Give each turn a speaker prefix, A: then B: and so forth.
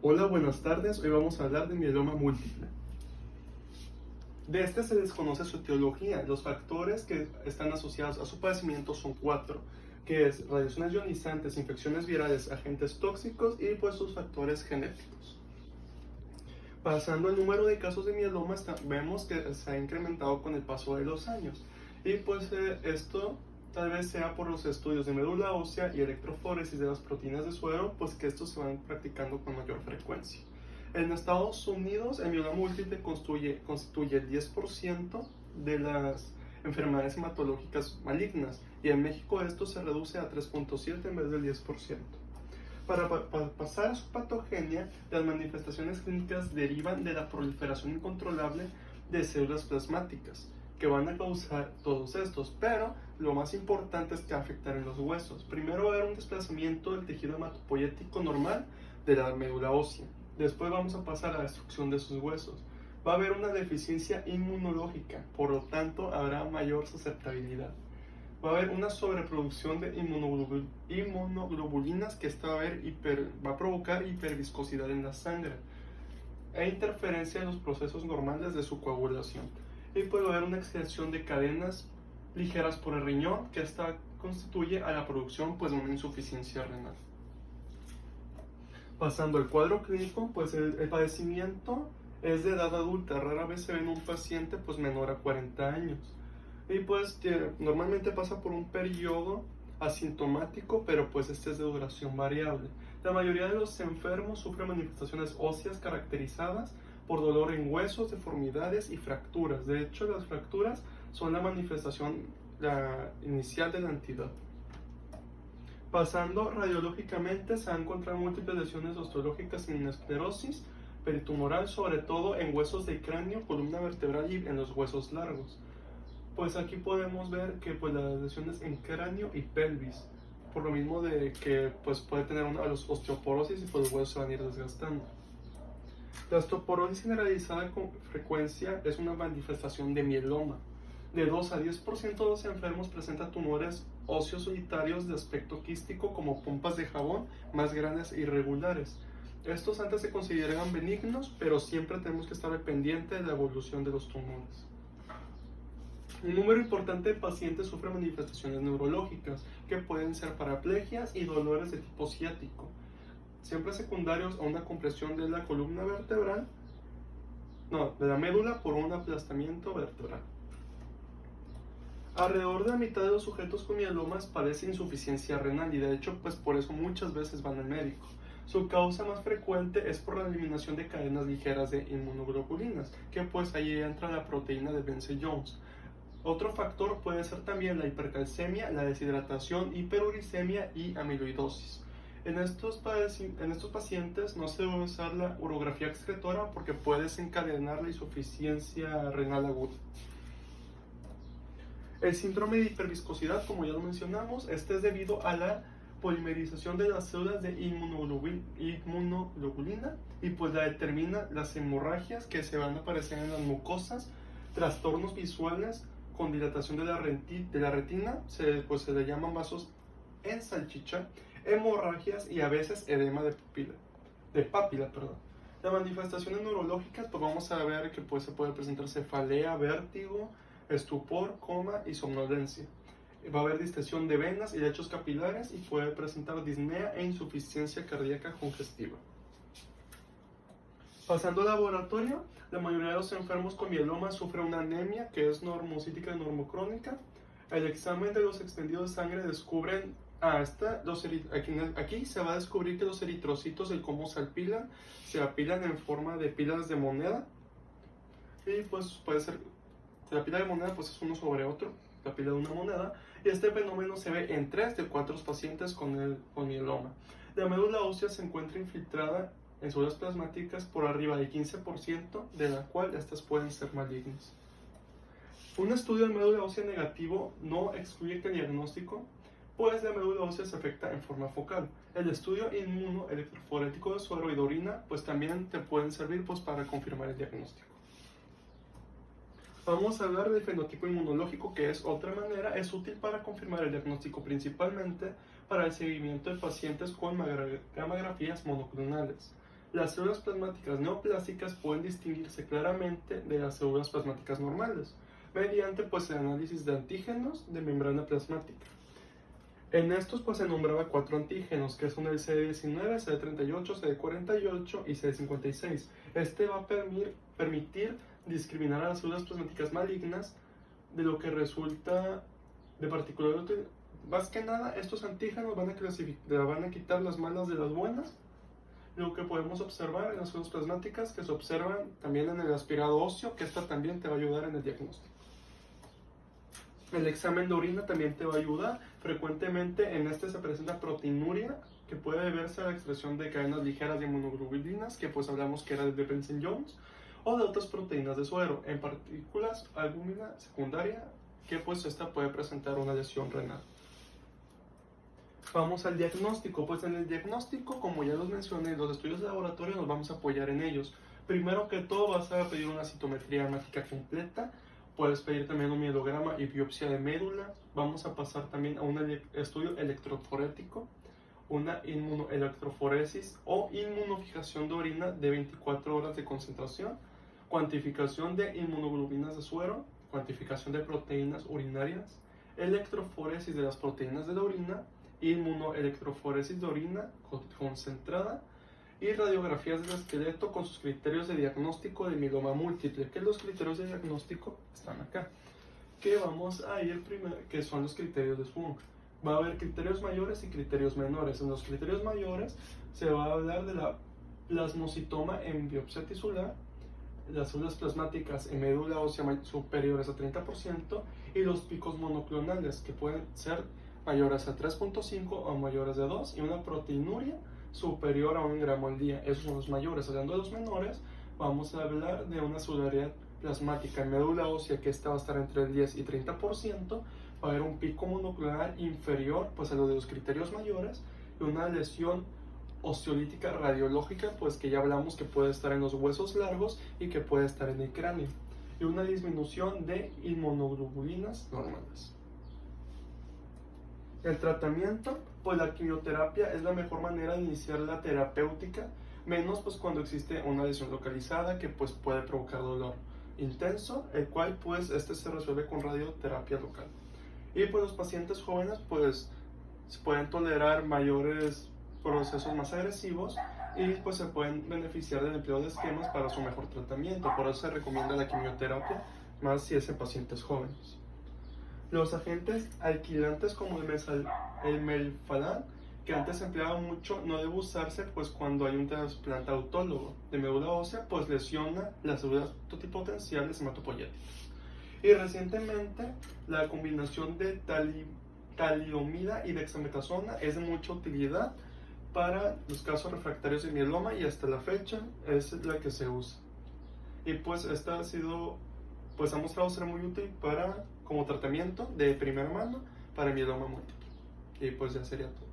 A: Hola, buenas tardes. Hoy vamos a hablar de mieloma múltiple. De este se desconoce su etiología. Los factores que están asociados a su padecimiento son 4, que es radiaciones ionizantes, infecciones virales, agentes tóxicos y pues sus factores genéticos. Pasando al número de casos de mieloma, vemos que se ha incrementado con el paso de los años. Y pues esto tal vez sea por los estudios de médula ósea y electroforesis de las proteínas de suero, pues que estos se van practicando con mayor frecuencia. En Estados Unidos, el mieloma múltiple constituye el 10% de las enfermedades hematológicas malignas, y en México esto se reduce a 3.7 en vez del 10%. Para pasar a su patogenia, las manifestaciones clínicas derivan de la proliferación incontrolable de células plasmáticas, que van a causar todos estos, pero lo más importante es que afectan en los huesos. Primero va a haber un desplazamiento del tejido hematopoyético normal de la médula ósea. Después vamos a pasar a la destrucción de sus huesos. Va a haber una deficiencia inmunológica, por lo tanto habrá mayor susceptibilidad. Va a haber una sobreproducción de inmunoglobulinas, que esta va a provocar hiperviscosidad en la sangre e interferencia en los procesos normales de su coagulación. Y puede haber una excreción de cadenas ligeras por el riñón, que esta constituye a la producción pues, de una insuficiencia renal. Pasando al cuadro clínico, pues el padecimiento es de edad adulta, rara vez se ve en un paciente pues, menor a 40 años. Y pues normalmente pasa por un periodo asintomático, pero pues este es de duración variable. La mayoría de los enfermos sufren manifestaciones óseas caracterizadas por dolor en huesos, deformidades y fracturas. De hecho, las fracturas son la manifestación inicial de la entidad. Pasando radiológicamente, se han encontrado múltiples lesiones osteológicas en esclerosis peritumoral, sobre todo en huesos de cráneo, columna vertebral y en los huesos largos. Pues aquí podemos ver que pues, las lesiones en cráneo y pelvis, por lo mismo de que pues, puede tener una osteoporosis y pues, los huesos se van a ir desgastando. La osteoporosis generalizada con frecuencia es una manifestación de mieloma. De 2 a 10% de los enfermos presentan tumores óseos solitarios de aspecto quístico, como pompas de jabón más grandes e irregulares. Estos antes se consideraban benignos, pero siempre tenemos que estar al pendiente de la evolución de los tumores. Un número importante de pacientes sufre manifestaciones neurológicas, que pueden ser paraplegias y dolores de tipo ciático, siempre secundarios a una compresión de la columna vertebral, de la médula por un aplastamiento vertebral. Alrededor de la mitad de los sujetos con mielomas padecen insuficiencia renal, y de hecho pues por eso muchas veces van al médico. Su causa más frecuente es por la eliminación de cadenas ligeras de inmunoglobulinas, que pues ahí entra la proteína de Bence-Jones. Otro factor puede ser también la hipercalcemia, la deshidratación, hiperuricemia y amiloidosis. En estos pacientes no se debe usar la urografía excretora porque puede desencadenar la insuficiencia renal aguda. El síndrome de hiperviscosidad, como ya lo mencionamos, este es debido a la polimerización de las células de inmunoglobulina, y pues la determina las hemorragias que se van a aparecer en las mucosas, trastornos visuales con dilatación de la retina, se le llaman vasos en salchicha, hemorragias y a veces edema de papila. Las manifestaciones neurológicas, pues vamos a ver que pues, se puede presentar cefalea, vértigo, estupor, coma y somnolencia. Va a haber distensión de venas y lechos capilares, y puede presentar disnea e insuficiencia cardíaca congestiva. Pasando al laboratorio, la mayoría de los enfermos con mieloma sufren una anemia que es normocítica y normocrónica. El examen de los extendidos de sangre descubren, aquí se va a descubrir que los eritrocitos, el cómo se apilan en forma de pilas de moneda, y pues puede ser, la pila de moneda pues es uno sobre otro, la pila de una moneda, y este fenómeno se ve en 3 de 4 pacientes con mieloma. La médula ósea se encuentra infiltrada en células plasmáticas por arriba del 15%, de la cual estas pueden ser malignas. Un estudio de médula ósea negativo no excluye que el diagnóstico, pues la médula ósea se afecta en forma focal. El estudio inmunoelectroforético de suero y de orina pues también te pueden servir pues para confirmar el diagnóstico. Vamos a hablar del fenotipo inmunológico, que es otra manera, es útil para confirmar el diagnóstico, principalmente para el seguimiento de pacientes con gammagrafías monoclonales. Las células plasmáticas neoplásicas pueden distinguirse claramente de las células plasmáticas normales mediante pues el análisis de antígenos de membrana plasmática. En estos pues se nombraba 4 antígenos, que son el CD19, CD38, CD48 y CD56. Este va a permitir discriminar a las células plasmáticas malignas de lo que resulta de particular utilidad. Más que nada, estos antígenos van a quitar las malas de las buenas. Lo que podemos observar en las células plasmáticas, que se observan también en el aspirado óseo, que esta también te va a ayudar en el diagnóstico. El examen de orina también te va a ayudar. Frecuentemente en este se presenta proteinuria, que puede deberse a la expresión de cadenas ligeras de inmunoglobulinas, que pues hablamos que era de Benson-Jones, o de otras proteínas de suero, en partículas albúmina secundaria, que pues esta puede presentar una lesión renal. Vamos al diagnóstico. Pues en el diagnóstico, como ya los mencioné, los estudios de laboratorio nos vamos a apoyar en ellos. Primero que todo vas a pedir una citometría hemática completa. Puedes pedir también un mielograma y biopsia de médula. Vamos a pasar también a un estudio electroforético, una inmunoelectroforesis o inmunofijación de orina de 24 horas de concentración, cuantificación de inmunoglobulinas de suero, cuantificación de proteínas urinarias, electroforesis de las proteínas de la orina, inmunoelectroforesis de orina concentrada y radiografías del esqueleto con sus criterios de diagnóstico de mieloma múltiple, que los criterios de diagnóstico están acá, que vamos a ir primero, que son los criterios de Swung. Va a haber criterios mayores y criterios menores. En los criterios mayores se va a hablar de la plasmocitoma en biopsia tisular, las células plasmáticas en médula ósea superiores a 30% y los picos monoclonales, que pueden ser mayores a 3.5 o mayores de 2, y una proteinuria superior a 1 gramo al día. Esos son los mayores. Hablando de los menores, vamos a hablar de una celularidad plasmática en médula ósea, que esta va a estar entre el 10 y 30%, va a haber un pico monoclonal inferior pues a lo de los criterios mayores, y una lesión osteolítica radiológica, pues que ya hablamos que puede estar en los huesos largos y que puede estar en el cráneo, y una disminución de inmunoglobulinas normales. El tratamiento, pues la quimioterapia es la mejor manera de iniciar la terapéutica, menos pues cuando existe una lesión localizada que pues puede provocar dolor intenso, el cual pues se resuelve con radioterapia local. Y pues los pacientes jóvenes pues pueden tolerar mayores procesos más agresivos y pues se pueden beneficiar del empleo de esquemas para su mejor tratamiento. Por eso se recomienda la quimioterapia, más si es en pacientes jóvenes. Los agentes alquilantes como el melphalan, que antes se empleaba mucho, no debe usarse pues cuando hay un trasplante autólogo de médula ósea, pues lesiona las células totipotenciales hematopoyéticas. Y recientemente la combinación de talidomida y dexametasona es de mucha utilidad para los casos refractarios de mieloma, y hasta la fecha es la que se usa. Y pues esta ha mostrado ser muy útil como tratamiento de primera mano para mieloma múltiple. Y pues ya sería todo.